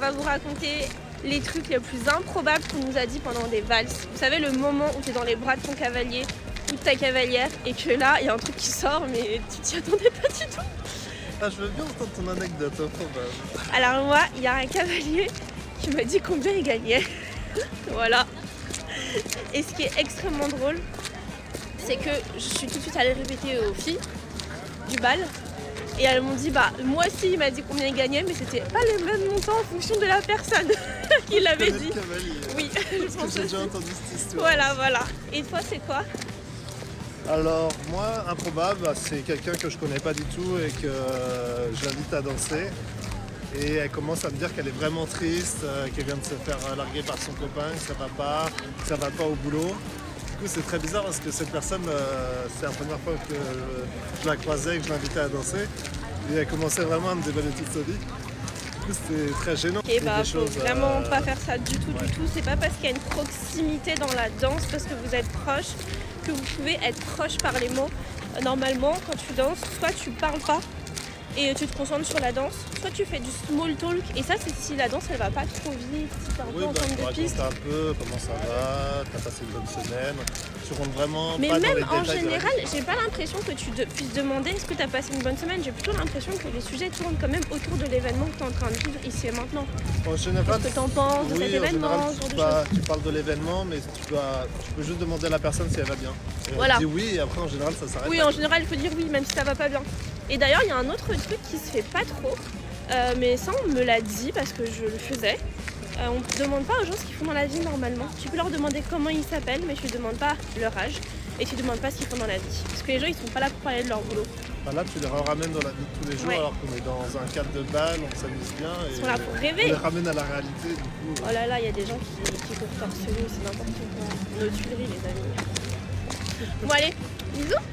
va vous raconter les trucs les plus improbables qu'on nous a dit pendant des valses. Vous savez, le moment où tu es dans les bras de ton cavalier ou de ta cavalière et que là, il y a un truc qui sort, mais tu t'y attendais pas du tout. Ah, je veux bien entendre ton anecdote, improbable. Alors moi, il y a un cavalier qui m'a dit combien il gagnait. Voilà. Et ce qui est extrêmement drôle, c'est que je suis tout de suite allée répéter aux filles du bal. Et elles m'ont dit, bah moi aussi il m'a dit combien il gagnait, mais c'était pas le même montant en fonction de la personne qui l'avait dit. Oui, je pense que j'ai déjà entendu cette histoire. Voilà. Et toi, c'est quoi? Alors, moi, improbable, c'est quelqu'un que je connais pas du tout et que j'invite à danser. Et elle commence à me dire qu'elle est vraiment triste, qu'elle vient de se faire larguer par son copain, que ça va pas au boulot. Du coup, c'est très bizarre parce que cette personne, c'est la première fois que je la croisais et que je l'invitais à danser. Et elle commençait vraiment à me déballer toute sa vie. Du coup, c'était très gênant. Et bah, faut vraiment pas faire ça du tout. C'est pas parce qu'il y a une proximité dans la danse, parce que vous êtes proches, que vous pouvez être proche par les mots. Normalement, quand tu danses, soit tu parles pas et tu te concentres sur la danse, soit tu fais du small talk, et ça c'est si la danse elle va pas trop vite, si t'es un peu en termes de piste. Un peu comment ça va, t'as passé une bonne semaine, tu rentres vraiment mais pas même dans les en détails général, j'ai pas l'impression que tu puisses demander est-ce que t'as passé une bonne semaine, j'ai plutôt l'impression que les sujets tournent quand même autour de l'événement que t'es en train de vivre ici et maintenant. En général, qu'est-ce que t'en penses de cet événement, ce genre de choses. Tu parles de l'événement, mais tu peux juste demander à la personne si elle va bien. Et voilà. Elle dit oui, et après en général ça s'arrête. Oui, en général il faut dire oui, même si ça va pas bien. Et d'ailleurs, il y a un autre truc qui se fait pas trop, mais ça on me l'a dit parce que je le faisais. On ne demande pas aux gens ce qu'ils font dans la vie normalement. Tu peux leur demander comment ils s'appellent, mais tu ne demandes pas leur âge et tu ne demandes pas ce qu'ils font dans la vie. Parce que les gens ils sont pas là pour parler de leur boulot. Enfin, là tu les ramènes dans la vie de tous les jours alors qu'on est dans un cadre de bal, on s'amuse bien. Et ils sont là pour rêver. On les ramène à la réalité du coup. Oh là là, il y a des gens qui courent torse nu, c'est n'importe quoi. Nos Tuileries les amis. Bon allez, bisous.